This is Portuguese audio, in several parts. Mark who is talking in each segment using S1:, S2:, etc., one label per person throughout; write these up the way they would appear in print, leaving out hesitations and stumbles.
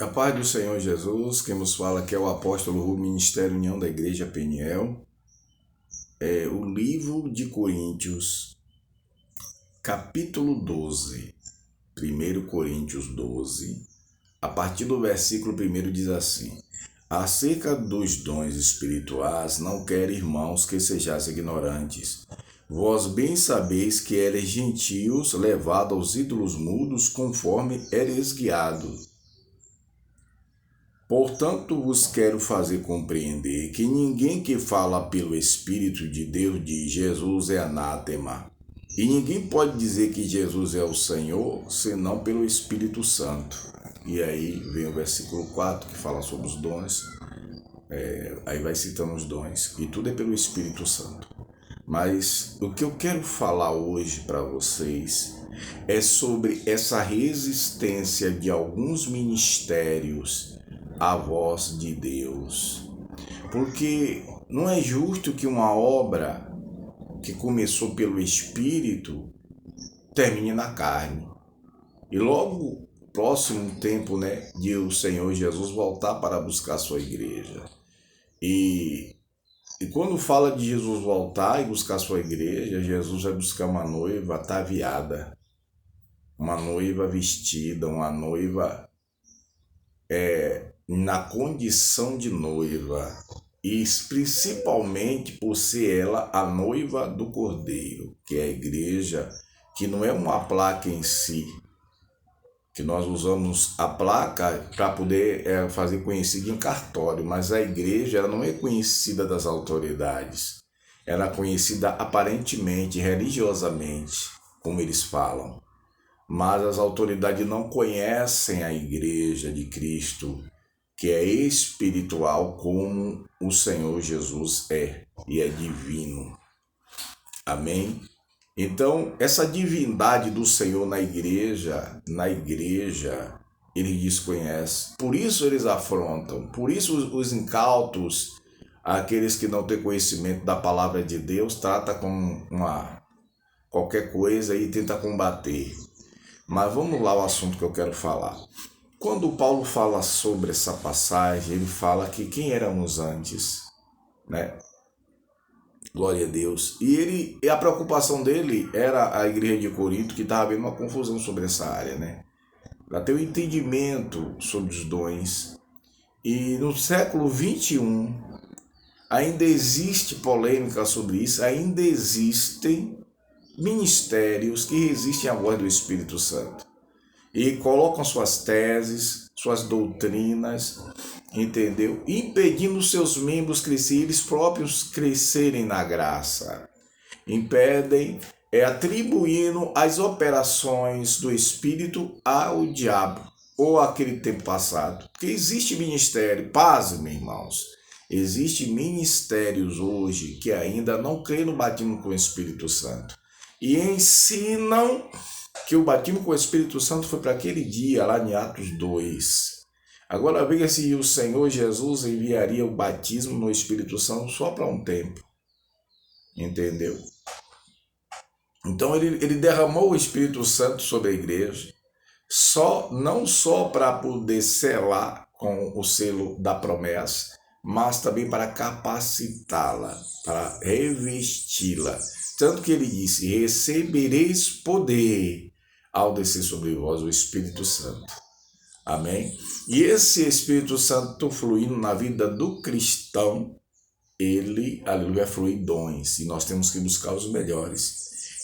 S1: A paz do Senhor Jesus, quem nos fala aqui é o apóstolo Rui, Ministério União da Igreja Peniel. O livro de Coríntios, capítulo 12, 1 Coríntios 12, a partir do versículo 1 diz assim: acerca dos dons espirituais, não quero, irmãos, que sejais ignorantes. Vós bem sabeis que eres gentios, levados aos ídolos mudos, conforme eres guiados. Portanto, vos quero fazer compreender que ninguém que fala pelo Espírito de Deus diz Jesus é anátema. E ninguém pode dizer que Jesus é o Senhor, senão pelo Espírito Santo. E aí vem o versículo 4, que fala sobre os dons. Aí vai citando os dons. E tudo é pelo Espírito Santo. Mas o que eu quero falar hoje para vocês é sobre essa resistência de alguns ministérios à voz de Deus. Porque não é justo que uma obra que começou pelo Espírito termine na carne. E logo próximo tempo, de o Senhor Jesus voltar para buscar a sua igreja. E quando fala de Jesus voltar e buscar a sua igreja, Jesus vai buscar uma noiva ataviada, uma noiva vestida, uma noiva na condição de noiva, e principalmente por ser ela a noiva do Cordeiro, que é a igreja, que não é uma placa em si, que nós usamos a placa para poder fazer conhecido em cartório, mas a igreja ela não é conhecida das autoridades, ela é conhecida aparentemente, religiosamente, como eles falam, mas as autoridades não conhecem a igreja de Cristo, que é espiritual como o Senhor Jesus é, e é divino. Amém? Então, essa divindade do Senhor na igreja, eles desconhecem. Por isso eles afrontam, por isso os incautos, aqueles que não têm conhecimento da palavra de Deus, trata como qualquer coisa e tenta combater. Mas vamos lá ao assunto que eu quero falar. Quando Paulo fala sobre essa passagem, ele fala que quem éramos antes, né? Glória a Deus. E a preocupação dele era a igreja de Corinto, que estava havendo uma confusão sobre essa área, né? Para ter um entendimento sobre os dons. E no século 21, ainda existe polêmica sobre isso, ainda existem ministérios que resistem à voz do Espírito Santo. E colocam suas teses, suas doutrinas, entendeu? Impedindo seus membros crescerem, eles próprios crescerem na graça. Impedem, atribuindo as operações do Espírito ao diabo, ou àquele tempo passado. Porque existe ministério, pasme, irmãos, existem ministérios hoje que ainda não creem no batismo com o Espírito Santo. E ensinam que o batismo com o Espírito Santo foi para aquele dia, lá em Atos 2. Agora veja se o Senhor Jesus enviaria o batismo no Espírito Santo só para um tempo. Entendeu? Então ele derramou o Espírito Santo sobre a igreja, não só para poder selar com o selo da promessa, mas também para capacitá-la, para revesti-la. Tanto que ele disse: recebereis poder ao descer sobre vós o Espírito Santo. Amém? E esse Espírito Santo fluindo na vida do cristão, ali vai fluir dons, e nós temos que buscar os melhores.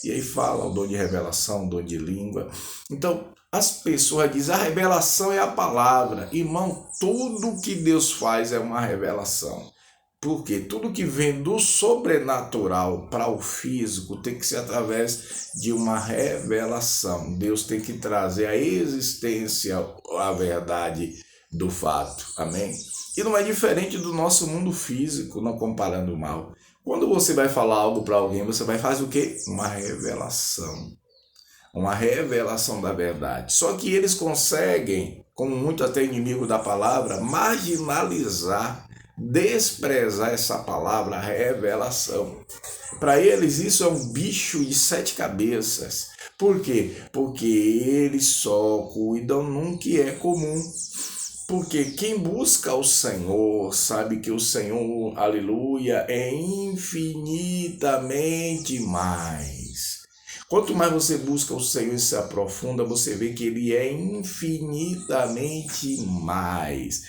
S1: E aí fala o dom de revelação, o dom de língua. Então, as pessoas dizem: a revelação é a palavra. Irmão, tudo que Deus faz é uma revelação. Porque tudo que vem do sobrenatural para o físico tem que ser através de uma revelação. Deus tem que trazer a existência, a verdade do fato. Amém? E não é diferente do nosso mundo físico, não comparando mal. Quando você vai falar algo para alguém, você vai fazer o quê? Uma revelação. Uma revelação da verdade. Só que eles conseguem, como muito até inimigo da palavra, marginalizar, desprezar essa palavra revelação. Para eles isso é um bicho de 7 cabeças. Por quê? Porque eles só cuidam num que é comum. Porque quem busca o Senhor sabe que o Senhor, aleluia, é infinitamente mais. Quanto mais você busca o Senhor e se aprofunda, você vê que Ele é infinitamente mais.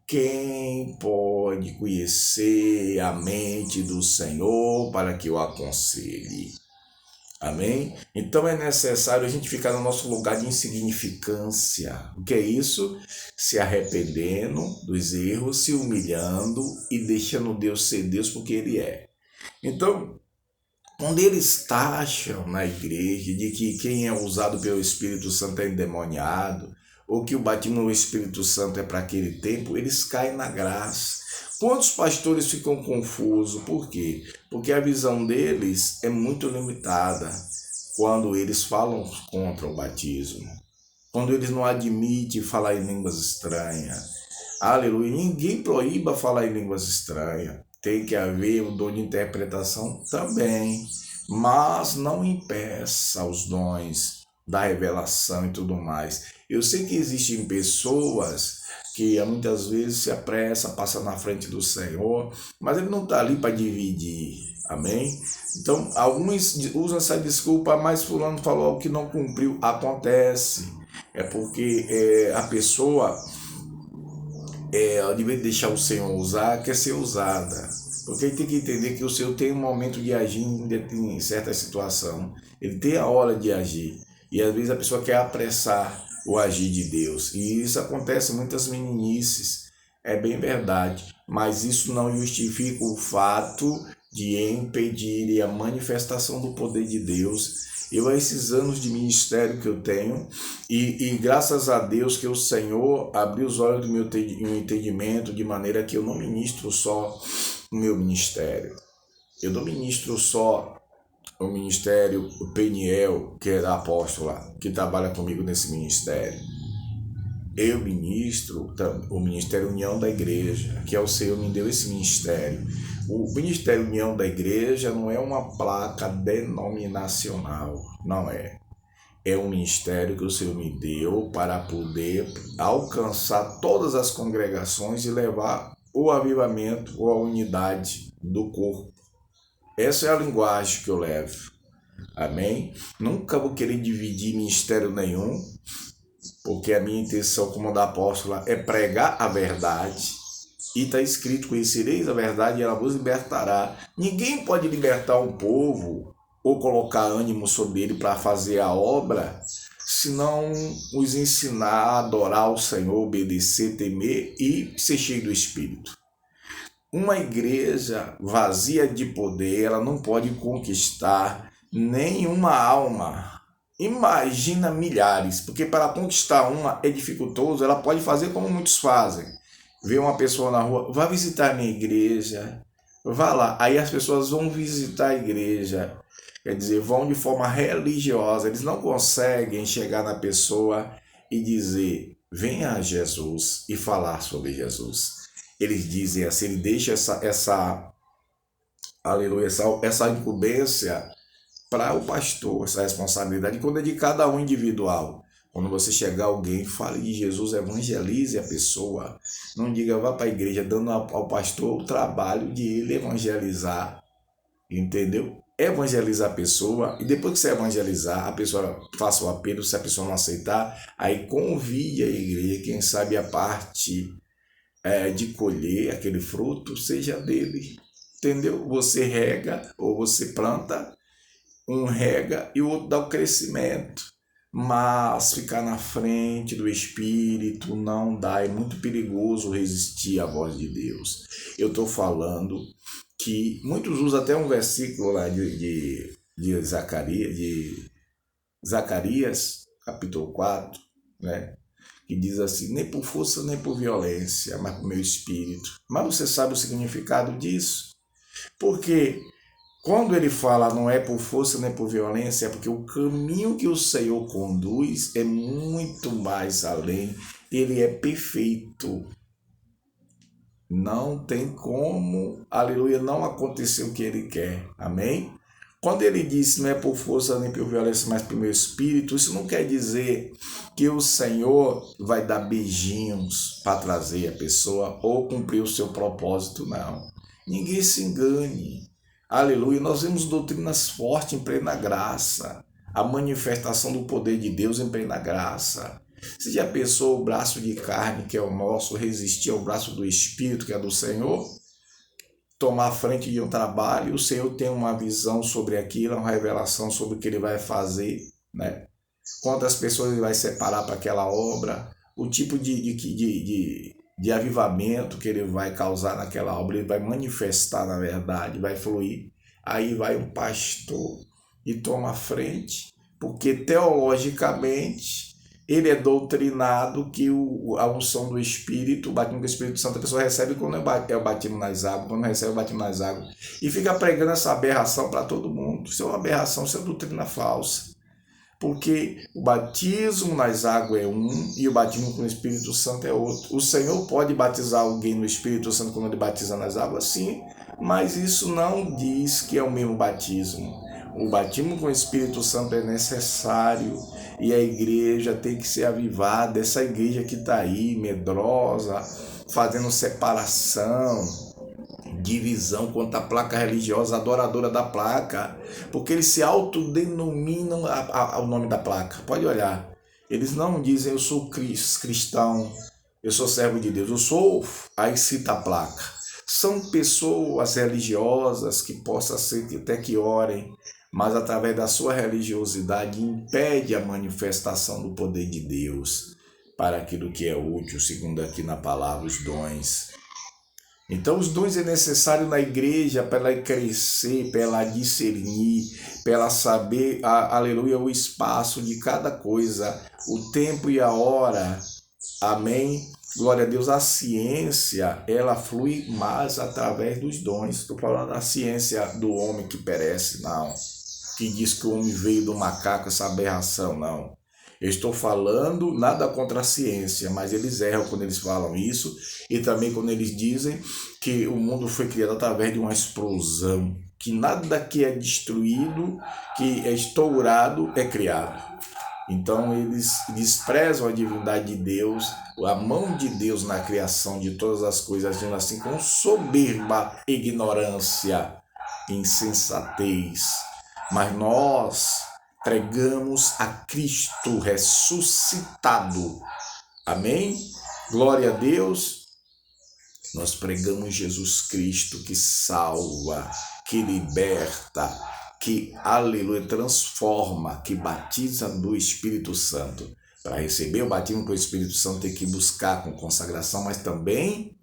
S1: Quem pode conhecer a mente do Senhor para que o aconselhe? Amém? Então é necessário a gente ficar no nosso lugar de insignificância. O que é isso? Se arrependendo dos erros, se humilhando e deixando Deus ser Deus porque Ele é. Então, quando eles taxam na igreja de que quem é usado pelo Espírito Santo é endemoniado, ou que o batismo no Espírito Santo é para aquele tempo, eles caem na graça. Quantos pastores ficam confusos? Por quê? Porque a visão deles é muito limitada quando eles falam contra o batismo. Quando eles não admitem falar em línguas estranhas. Aleluia. Ninguém proíba falar em línguas estranhas. Tem que haver o dom de interpretação também. Mas não impeça os dons da revelação e tudo mais. Eu sei que existem pessoas que muitas vezes se apressa, passa na frente do Senhor, mas ele não está ali para dividir, amém? Então, alguns usam essa desculpa, mas fulano falou algo que não cumpriu, acontece, é porque a pessoa, ao invés de deixar o Senhor usar, quer ser usada, porque ele tem que entender que o Senhor tem um momento de agir em certa situação, ele tem a hora de agir, e às vezes a pessoa quer apressar o agir de Deus. E isso acontece em muitas meninices, é bem verdade, mas isso não justifica o fato de impedir a manifestação do poder de Deus. Eu, a esses anos de ministério que eu tenho, e graças a Deus que o Senhor abriu os olhos do meu entendimento, de maneira que eu não ministro só o meu ministério, eu não ministro só o ministério, o Peniel, que é da apóstola, que trabalha comigo nesse ministério. Eu ministro o Ministério União da Igreja, que é o Senhor me deu esse ministério. O Ministério União da Igreja não é uma placa denominacional, não é. É um ministério que o Senhor me deu para poder alcançar todas as congregações e levar o avivamento ou a unidade do corpo. Essa é a linguagem que eu levo. Amém? Nunca vou querer dividir ministério nenhum, porque a minha intenção como da apóstola é pregar a verdade. E está escrito, conhecereis a verdade e ela vos libertará. Ninguém pode libertar um povo ou colocar ânimo sobre ele para fazer a obra, se não os ensinar a adorar o Senhor, obedecer, temer e ser cheio do Espírito. Uma igreja vazia de poder, ela não pode conquistar nenhuma alma. Imagina milhares, porque para conquistar uma é dificultoso, ela pode fazer como muitos fazem. Ver uma pessoa na rua, vá visitar a minha igreja, vá lá. Aí as pessoas vão visitar a igreja, quer dizer, vão de forma religiosa, eles não conseguem chegar na pessoa e dizer, venha a Jesus e falar sobre Jesus. Eles dizem assim, ele deixa aleluia, essa incumbência para o pastor, essa responsabilidade, quando é de cada um individual. Quando você chegar alguém, fale de Jesus, evangelize a pessoa. Não diga, vá para a igreja, dando ao pastor o trabalho de ele evangelizar. Entendeu? Evangelizar a pessoa, e depois que você evangelizar, a pessoa faça o apelo, se a pessoa não aceitar, aí convide a igreja, quem sabe a parte de colher aquele fruto seja dele, entendeu? Você rega ou você planta, um rega e o outro dá o crescimento, mas ficar na frente do Espírito não dá, é muito perigoso resistir à voz de Deus. Eu estou falando que muitos usam até um versículo lá de Zacarias, capítulo 4, né? Que diz assim, nem por força nem por violência, mas por meu espírito. Mas você sabe o significado disso? Porque quando ele fala não é por força nem por violência, é porque o caminho que o Senhor conduz é muito mais além. Ele é perfeito. Não tem como, aleluia, não acontecer o que ele quer. Amém? Quando ele disse não é por força nem por violência, mas pelo meu espírito, isso não quer dizer que o Senhor vai dar beijinhos para trazer a pessoa ou cumprir o seu propósito, não. Ninguém se engane. Aleluia. Nós vemos doutrinas fortes em plena graça. A manifestação do poder de Deus em plena graça. Você já pensou o braço de carne, que é o nosso, resistir ao braço do Espírito, que é do Senhor? Tomar a frente de um trabalho, o Senhor tem uma visão sobre aquilo, uma revelação sobre o que ele vai fazer, né? Quantas pessoas ele vai separar para aquela obra, o tipo de avivamento que ele vai causar naquela obra, ele vai manifestar na verdade, vai fluir. Aí vai um pastor e toma a frente, porque teologicamente ele é doutrinado que a unção do Espírito, o batismo do Espírito Santo, a pessoa recebe quando é o batismo nas águas, quando recebe o batismo nas águas, e fica pregando essa aberração para todo mundo. Isso é uma aberração, isso é doutrina falsa. Porque o batismo nas águas é um e o batismo com o Espírito Santo é outro. O Senhor pode batizar alguém no Espírito Santo quando ele batiza nas águas? Sim, mas isso não diz que é o mesmo batismo. O batismo com o Espírito Santo é necessário e a igreja tem que ser avivada. Essa igreja que está aí, medrosa, fazendo separação, divisão quanto à placa religiosa, adoradora da placa, porque eles se autodenominam o nome da placa. Pode olhar, eles não dizem eu sou cristão, eu sou servo de Deus, eu sou, aí cita a placa. São pessoas religiosas que possam ser até que orem, mas através da sua religiosidade impede a manifestação do poder de Deus para aquilo que é útil, segundo aqui na palavra, os dons. Então os dons é necessário na igreja para ela crescer, para ela discernir, para ela saber, aleluia, o espaço de cada coisa, o tempo e a hora, amém? Glória a Deus, a ciência, ela flui mais através dos dons. Estou falando da ciência do homem que perece, não. Que diz que o homem veio do macaco, essa aberração, não. Eu estou falando nada contra a ciência, mas eles erram quando eles falam isso e também quando eles dizem que o mundo foi criado através de uma explosão, que nada que é destruído, que é estourado, é criado. Então eles desprezam a divindade de Deus, a mão de Deus na criação de todas as coisas, agindo assim com soberba, ignorância, insensatez. Mas nós pregamos a Cristo ressuscitado. Amém? Glória a Deus. Nós pregamos Jesus Cristo que salva, que liberta, que, aleluia, transforma, que batiza do Espírito Santo. Para receber o batismo com o Espírito Santo tem que buscar com consagração, mas também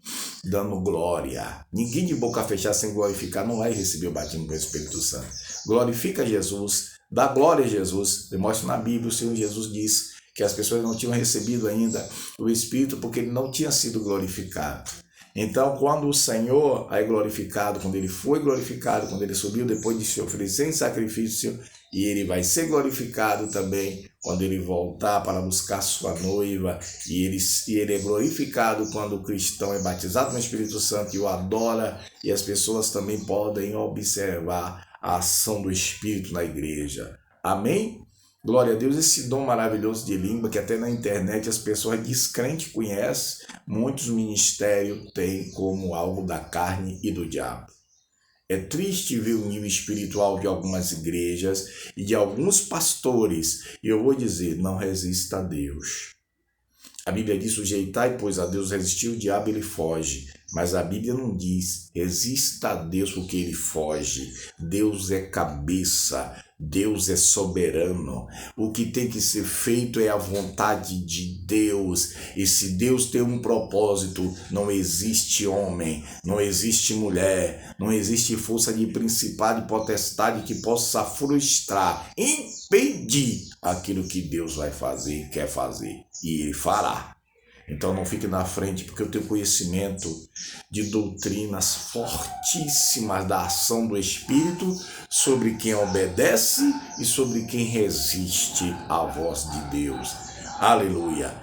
S1: dando glória. Ninguém de boca fechada sem glorificar não vai receber o batismo com o Espírito Santo. Glorifica Jesus, dá glória a Jesus. Demonstra na Bíblia, o Senhor Jesus diz que as pessoas não tinham recebido ainda o Espírito porque ele não tinha sido glorificado. Então, quando o Senhor é glorificado, quando ele foi glorificado, quando ele subiu depois de se oferecer em sacrifício, e ele vai ser glorificado também quando ele voltar para buscar sua noiva, e ele é glorificado quando o cristão é batizado no Espírito Santo e o adora, e as pessoas também podem observar a ação do Espírito na igreja. Amém? Glória a Deus, esse dom maravilhoso de língua que até na internet as pessoas descrentes conhecem, muitos ministérios têm como algo da carne e do diabo. É triste ver o nível espiritual de algumas igrejas e de alguns pastores, e eu vou dizer, não resista a Deus. A Bíblia diz, sujeitai, pois a Deus resistir, o diabo ele foge. Mas a Bíblia não diz, resista a Deus porque ele foge. Deus é cabeça, Deus é soberano. O que tem que ser feito é a vontade de Deus. E se Deus tem um propósito, não existe homem, não existe mulher, não existe força de principado e potestade que possa frustrar, impedir aquilo que Deus vai fazer, quer fazer. E ele fará. Então não fique na frente, porque eu tenho conhecimento de doutrinas fortíssimas da ação do Espírito sobre quem obedece e sobre quem resiste à voz de Deus. Aleluia!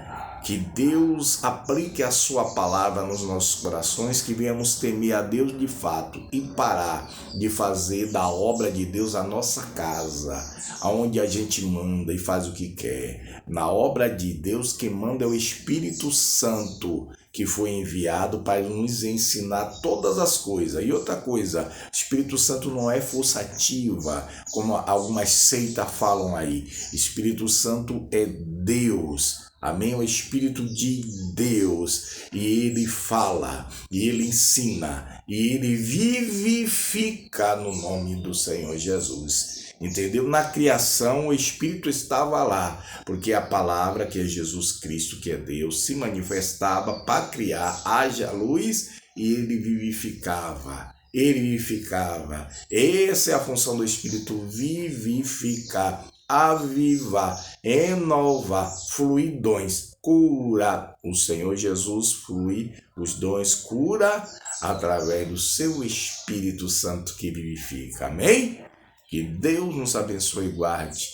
S1: Que Deus aplique a sua palavra nos nossos corações, que venhamos temer a Deus de fato e parar de fazer da obra de Deus a nossa casa, aonde a gente manda e faz o que quer. Na obra de Deus, quem manda é o Espírito Santo, que foi enviado para nos ensinar todas as coisas. E outra coisa, o Espírito Santo não é força ativa, como algumas seitas falam aí. Espírito Santo é Deus. Amém? O Espírito de Deus, e ele fala, e ele ensina, e ele vivifica no nome do Senhor Jesus. Entendeu? Na criação o Espírito estava lá, porque a palavra, que é Jesus Cristo, que é Deus, se manifestava para criar, haja luz, e ele vivificava. Ele vivificava. Essa é a função do Espírito, vivificar, avivar, renovar, fluir dons, cura. O Senhor Jesus flui os dons, cura através do seu Espírito Santo que vivifica. Amém? Que Deus nos abençoe e guarde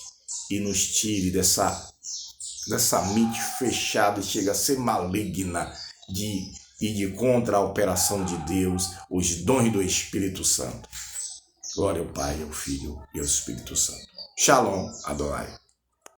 S1: e nos tire dessa mente fechada e chega a ser maligna de ir contra a operação de Deus, os dons do Espírito Santo. Glória ao Pai, ao Filho e ao Espírito Santo. Shalom, Adonai.